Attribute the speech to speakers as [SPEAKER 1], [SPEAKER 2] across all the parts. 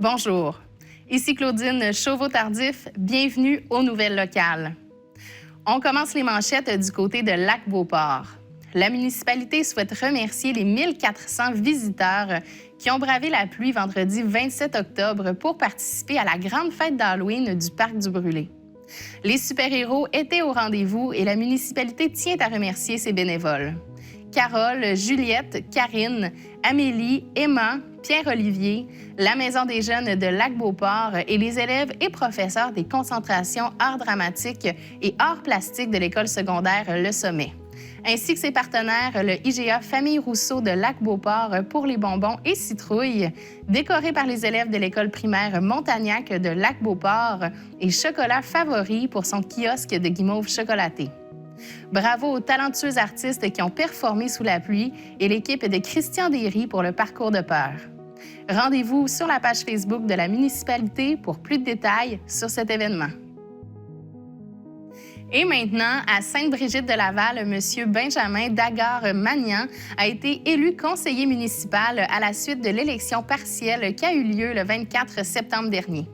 [SPEAKER 1] Bonjour, ici Claudine Chauveau-Tardif, bienvenue aux Nouvelles locales. On commence les manchettes du côté de Lac-Beauport. La municipalité souhaite remercier les 1400 visiteurs qui ont bravé la pluie vendredi 27 octobre pour participer à la grande fête d'Halloween du Parc du Brûlé. Les super-héros étaient au rendez-vous et la municipalité tient à remercier ses bénévoles. Carole, Juliette, Karine, Amélie, Emma, Pierre-Olivier, la Maison des jeunes de Lac-Beauport et les élèves et professeurs des concentrations arts dramatiques et arts plastiques de l'école secondaire Le Sommet, ainsi que ses partenaires, le IGA Famille Rousseau de Lac-Beauport pour les bonbons et citrouilles, décoré par les élèves de l'école primaire Montagnac de Lac-Beauport et Chocolat Favori pour son kiosque de guimauve chocolaté. Bravo aux talentueux artistes qui ont performé sous la pluie et l'équipe de Christian Derry pour le parcours de peur. Rendez-vous sur la page Facebook de la municipalité pour plus de détails sur cet événement. Et maintenant, à Sainte-Brigitte-de-Laval, M. Benjamin Dagar-Magnan a été élu conseiller municipal à la suite de l'élection partielle qui a eu lieu le 24 septembre dernier.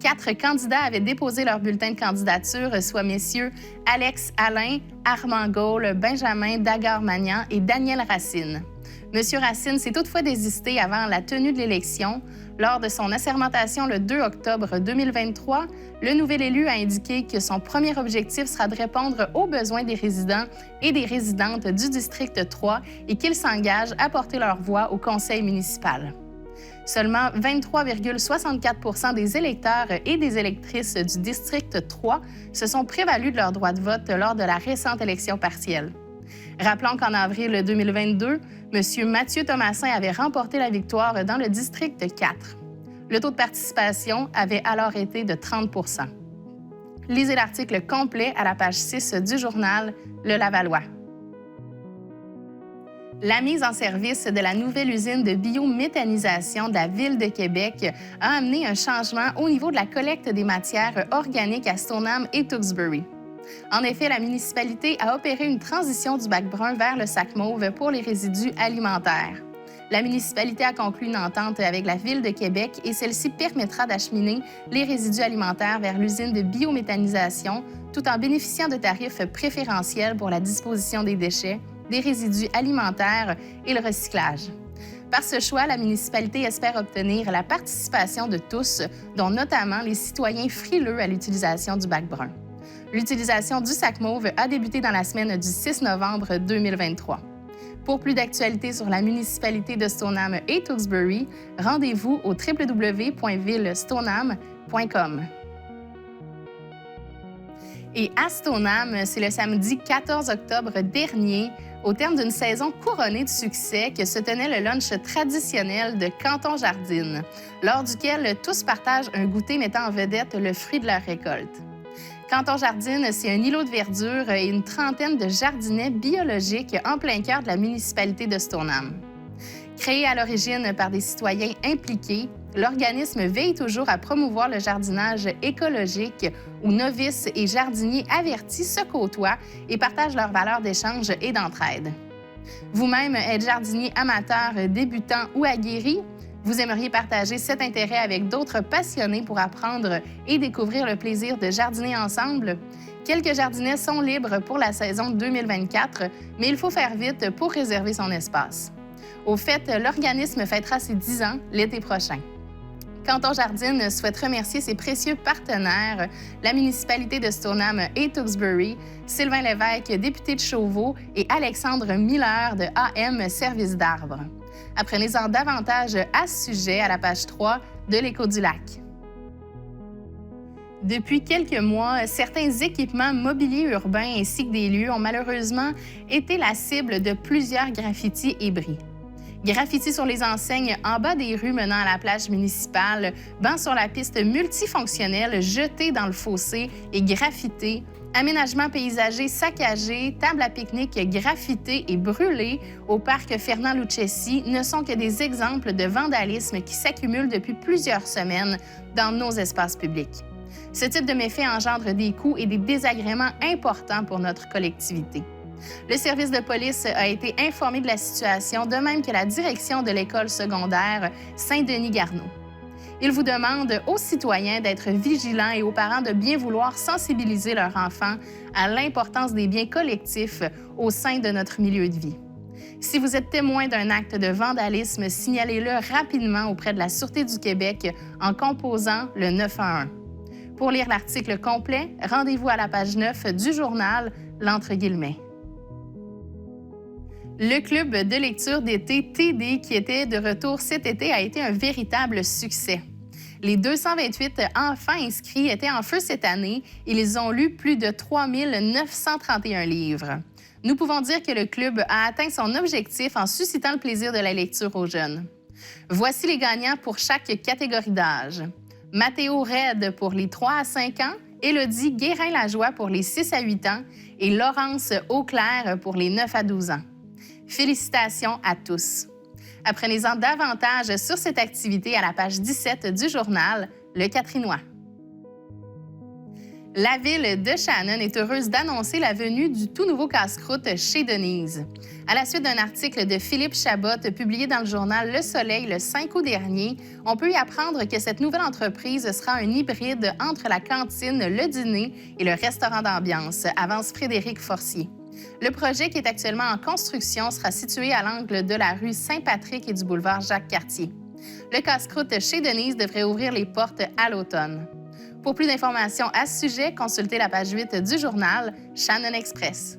[SPEAKER 1] 4 candidats avaient déposé leur bulletin de candidature, soit messieurs Alex Alain, Armand Gaulle, Benjamin Dagar-Magnan et Daniel Racine. Monsieur Racine s'est toutefois désisté avant la tenue de l'élection. Lors de son assermentation le 2 octobre 2023, le nouvel élu a indiqué que son premier objectif sera de répondre aux besoins des résidents et des résidentes du district 3 et qu'il s'engage à porter leur voix au conseil municipal. Seulement 23,64 % des électeurs et des électrices du district 3 se sont prévalus de leur droit de vote lors de la récente élection partielle. Rappelons qu'en avril 2022, M. Mathieu Thomasin avait remporté la victoire dans le district 4. Le taux de participation avait alors été de 30 %. Lisez l'article complet à la page 6 du journal Le Lavallois. La mise en service de la nouvelle usine de biométhanisation de la Ville de Québec a amené un changement au niveau de la collecte des matières organiques à Stoneham et Tewksbury. En effet, la municipalité a opéré une transition du bac brun vers le sac mauve pour les résidus alimentaires. La municipalité a conclu une entente avec la Ville de Québec et celle-ci permettra d'acheminer les résidus alimentaires vers l'usine de biométhanisation tout en bénéficiant de tarifs préférentiels pour la disposition des déchets, des résidus alimentaires et le recyclage. Par ce choix, la municipalité espère obtenir la participation de tous, dont notamment les citoyens frileux à l'utilisation du bac brun. L'utilisation du sac mauve a débuté dans la semaine du 6 novembre 2023. Pour plus d'actualités sur la municipalité de Stoneham et Tewksbury, rendez-vous au www.villestoneham.com. Et à Stoneham, c'est le samedi 14 octobre dernier, au terme d'une saison couronnée de succès, que se tenait le lunch traditionnel de Canton Jardine, lors duquel tous partagent un goûter mettant en vedette le fruit de leur récolte. Canton Jardine, c'est un îlot de verdure et une trentaine de jardinets biologiques en plein cœur de la municipalité de Stoneham. Créé à l'origine par des citoyens impliqués, l'organisme veille toujours à promouvoir le jardinage écologique où novices et jardiniers avertis se côtoient et partagent leurs valeurs d'échange et d'entraide. Vous-même êtes jardinier amateur, débutant ou aguerri? Vous aimeriez partager cet intérêt avec d'autres passionnés pour apprendre et découvrir le plaisir de jardiner ensemble? Quelques jardinets sont libres pour la saison 2024, mais il faut faire vite pour réserver son espace. Au fait, l'organisme fêtera ses 10 ans l'été prochain. Canton Jardine souhaite remercier ses précieux partenaires, la municipalité de Stoneham et Tewksbury, Sylvain Lévesque, député de Chauveau, et Alexandre Miller de AM Service d'arbres. Apprenez-en davantage à ce sujet à la page 3 de l'Écho du Lac. Depuis quelques mois, certains équipements mobiliers urbains ainsi que des lieux ont malheureusement été la cible de plusieurs graffitis et bris. Graffitis sur les enseignes en bas des rues menant à la plage municipale, bancs sur la piste multifonctionnelle jetés dans le fossé et graffités, aménagements paysagers saccagés, tables à pique-nique graffitées et brûlées au parc Fernand Lucchesi ne sont que des exemples de vandalisme qui s'accumulent depuis plusieurs semaines dans nos espaces publics. Ce type de méfait engendre des coûts et des désagréments importants pour notre collectivité. Le service de police a été informé de la situation, de même que la direction de l'école secondaire Saint-Denis-Garneau. Il vous demande aux citoyens d'être vigilants et aux parents de bien vouloir sensibiliser leurs enfants à l'importance des biens collectifs au sein de notre milieu de vie. Si vous êtes témoin d'un acte de vandalisme, signalez-le rapidement auprès de la Sûreté du Québec en composant le 911. Pour lire l'article complet, rendez-vous à la page 9 du journal L'Entre guillemets. Le club de lecture d'été TD, qui était de retour cet été, a été un véritable succès. Les 228 enfants inscrits étaient en feu cette année et ils ont lu plus de 3 931 livres. Nous pouvons dire que le club a atteint son objectif en suscitant le plaisir de la lecture aux jeunes. Voici les gagnants pour chaque catégorie d'âge. Mathéo Red pour les 3 à 5 ans, Élodie Guérin-Lajoie pour les 6 à 8 ans et Laurence Auclair pour les 9 à 12 ans. Félicitations à tous. Apprenez-en davantage sur cette activité à la page 17 du journal Le Catrinois. La ville de Shannon est heureuse d'annoncer la venue du tout nouveau casse-croûte chez Denise. À la suite d'un article de Philippe Chabot publié dans le journal Le Soleil le 5 août dernier, on peut y apprendre que cette nouvelle entreprise sera un hybride entre la cantine, le dîner et le restaurant d'ambiance, avance Frédéric Forcier. Le projet, qui est actuellement en construction, sera situé à l'angle de la rue Saint-Patrick et du boulevard Jacques-Cartier. Le casse-croûte chez Denise devrait ouvrir les portes à l'automne. Pour plus d'informations à ce sujet, consultez la page 8 du journal Shannon Express.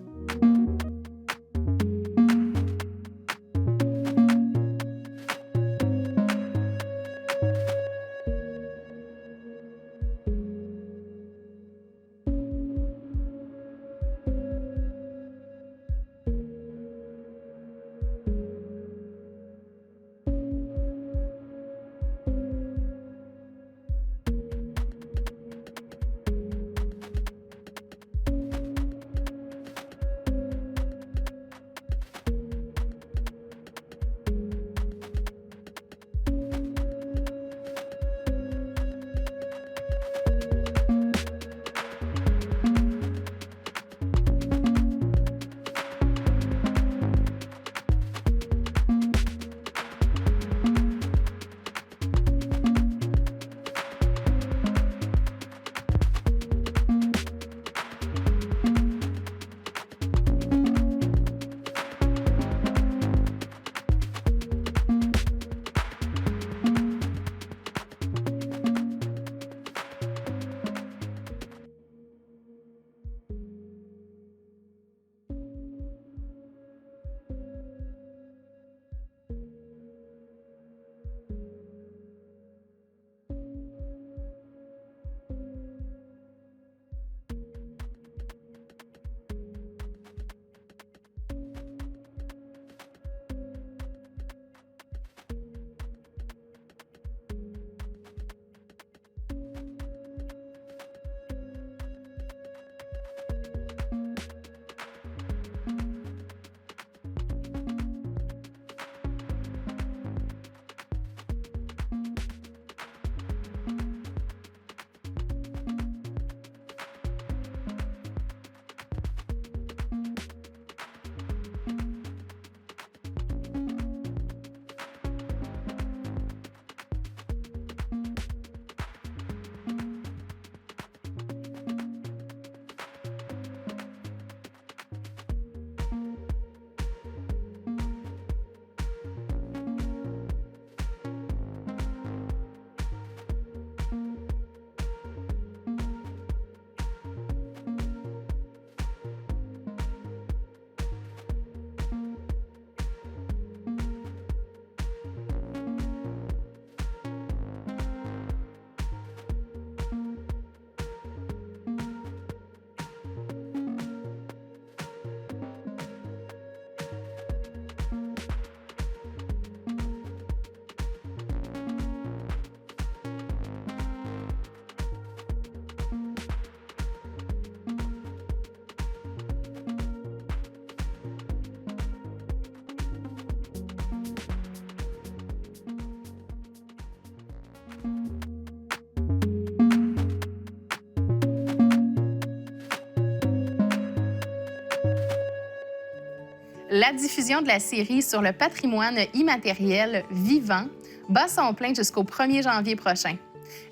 [SPEAKER 1] La diffusion de la série sur le patrimoine immatériel vivant bat son plein jusqu'au 1er janvier prochain.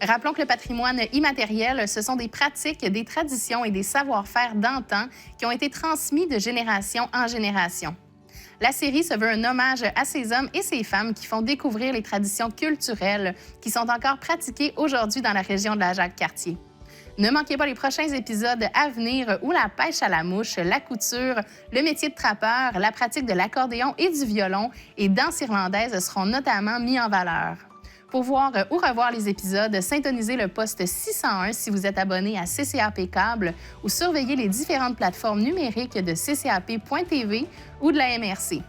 [SPEAKER 1] Rappelons que le patrimoine immatériel, ce sont des pratiques, des traditions et des savoir-faire d'antan qui ont été transmis de génération en génération. La série se veut un hommage à ces hommes et ces femmes qui font découvrir les traditions culturelles qui sont encore pratiquées aujourd'hui dans la région de la Jacques-Cartier. Ne manquez pas les prochains épisodes à venir où la pêche à la mouche, la couture, le métier de trappeur, la pratique de l'accordéon et du violon et danse irlandaise seront notamment mis en valeur. Pour voir ou revoir les épisodes, syntonisez le poste 601 si vous êtes abonné à CCAP Câble ou surveillez les différentes plateformes numériques de ccap.tv ou de la MRC.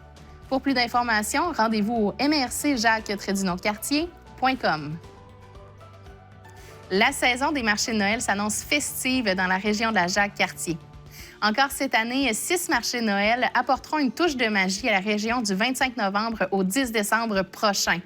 [SPEAKER 1] Pour plus d'informations, rendez-vous au mrcjacques-cartier.com. La saison des marchés de Noël s'annonce festive dans la région de la Jacques-Cartier. Encore cette année, 6 marchés de Noël apporteront une touche de magie à la région du 25 novembre au 10 décembre prochain.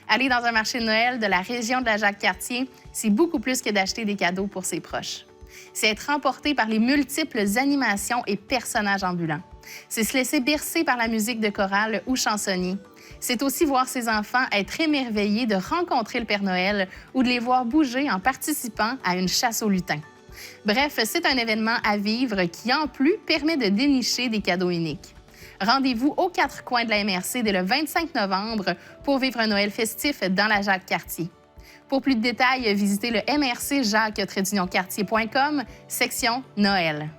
[SPEAKER 1] Aller dans un marché de Noël de la région de la Jacques-Cartier, c'est beaucoup plus que d'acheter des cadeaux pour ses proches. C'est être emporté par les multiples animations et personnages ambulants. C'est se laisser bercer par la musique de chorale ou chansonnier. C'est aussi voir ses enfants être émerveillés de rencontrer le Père Noël ou de les voir bouger en participant à une chasse aux lutins. Bref, c'est un événement à vivre qui, en plus, permet de dénicher des cadeaux uniques. Rendez-vous aux 4 coins de la MRC dès le 25 novembre pour vivre un Noël festif dans la Jacques-Cartier. Pour plus de détails, visitez le mrcjacques-cartier.com, section Noël.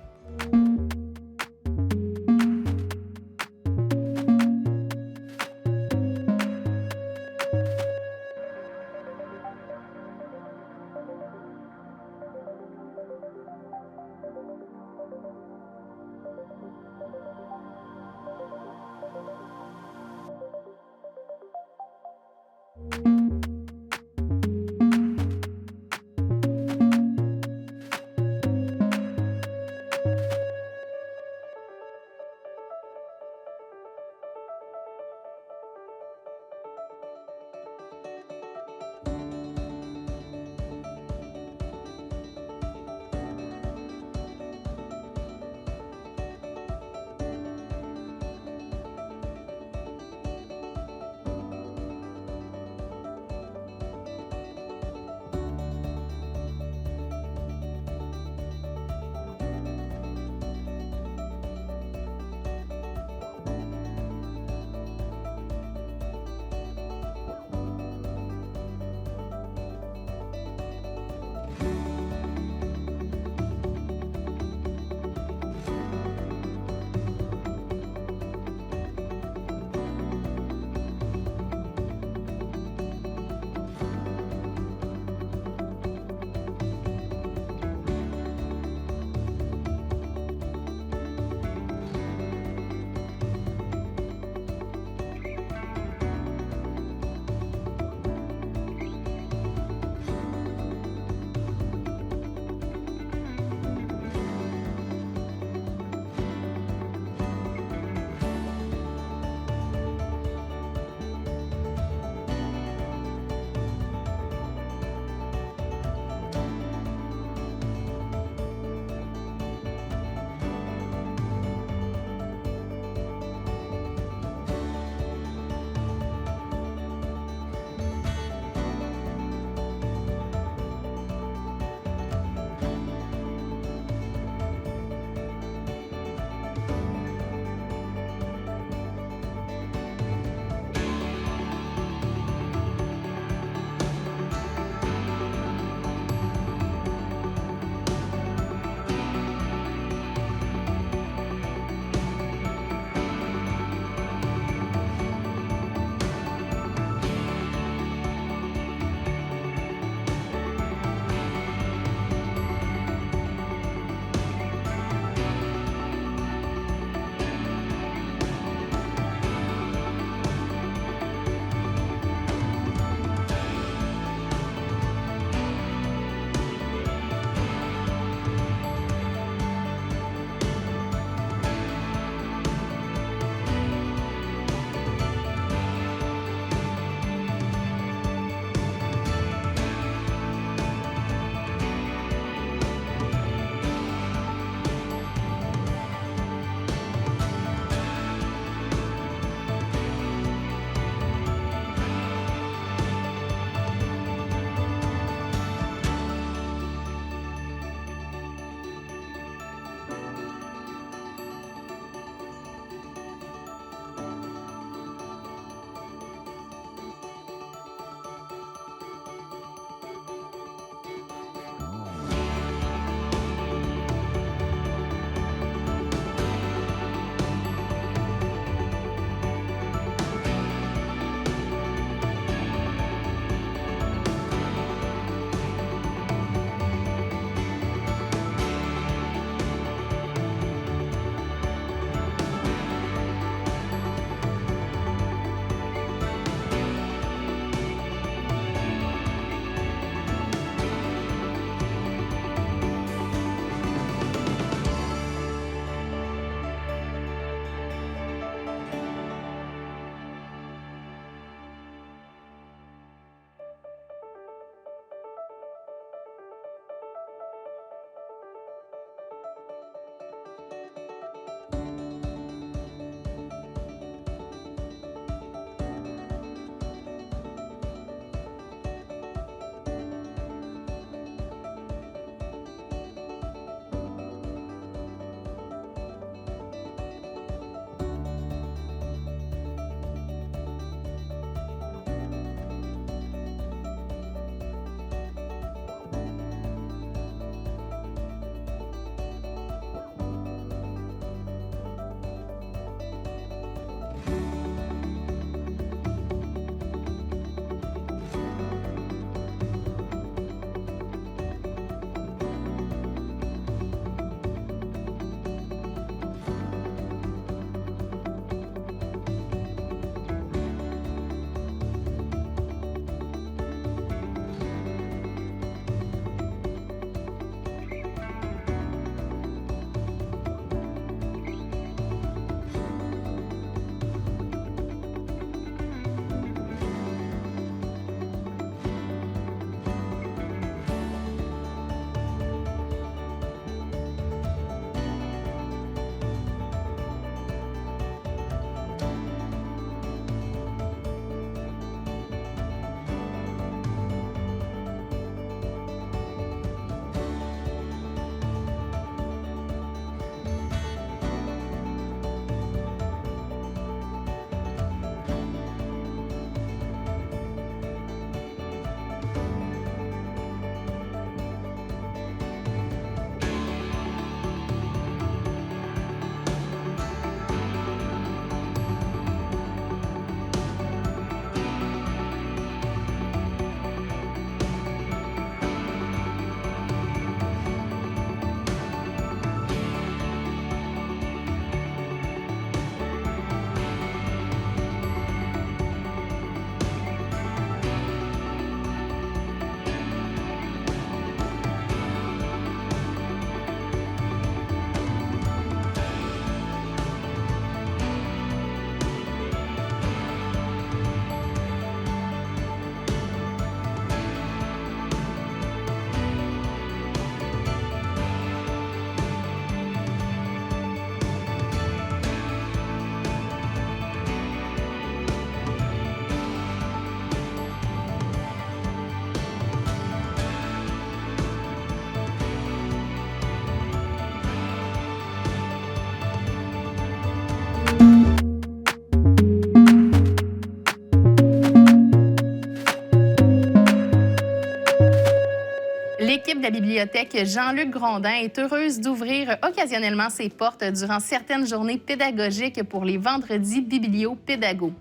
[SPEAKER 1] la bibliothèque Jean-Luc Grondin est heureuse d'ouvrir occasionnellement ses portes durant certaines journées pédagogiques pour les vendredis biblio-pédago.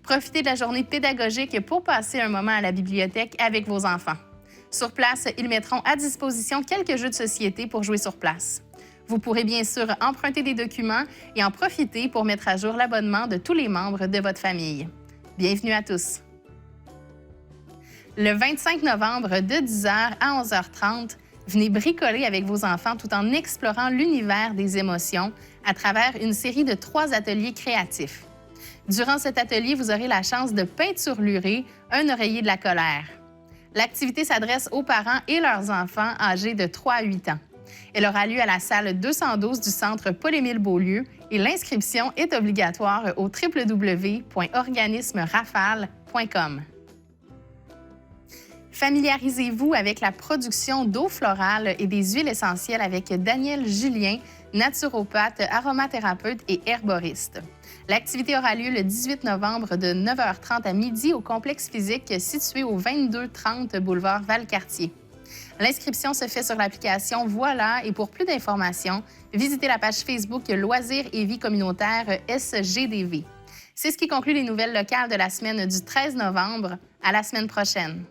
[SPEAKER 1] Profitez de la journée pédagogique pour passer un moment à la bibliothèque avec vos enfants. Sur place, ils mettront à disposition quelques jeux de société pour jouer sur place. Vous pourrez bien sûr emprunter des documents et en profiter pour mettre à jour l'abonnement de tous les membres de votre famille. Bienvenue à tous! Le 25 novembre, de 10h à 11h30, venez bricoler avec vos enfants tout en explorant l'univers des émotions à travers une série de 3 ateliers créatifs. Durant cet atelier, vous aurez la chance de peinturlurer un oreiller de la colère. L'activité s'adresse aux parents et leurs enfants âgés de 3 à 8 ans. Elle aura lieu à la salle 212 du Centre Paul-Émile-Beaulieu et l'inscription est obligatoire au www.organismerafale.com. Familiarisez-vous avec la production d'eau florale et des huiles essentielles avec Daniel Julien, naturopathe, aromathérapeute et herboriste. L'activité aura lieu le 18 novembre de 9h30 à midi au complexe physique situé au 2230 boulevard Valcartier. L'inscription se fait sur l'application Voilà et pour plus d'informations, visitez la page Facebook Loisirs et vie communautaire SGDV. C'est ce qui conclut les nouvelles locales de la semaine du 13 novembre. À la semaine prochaine.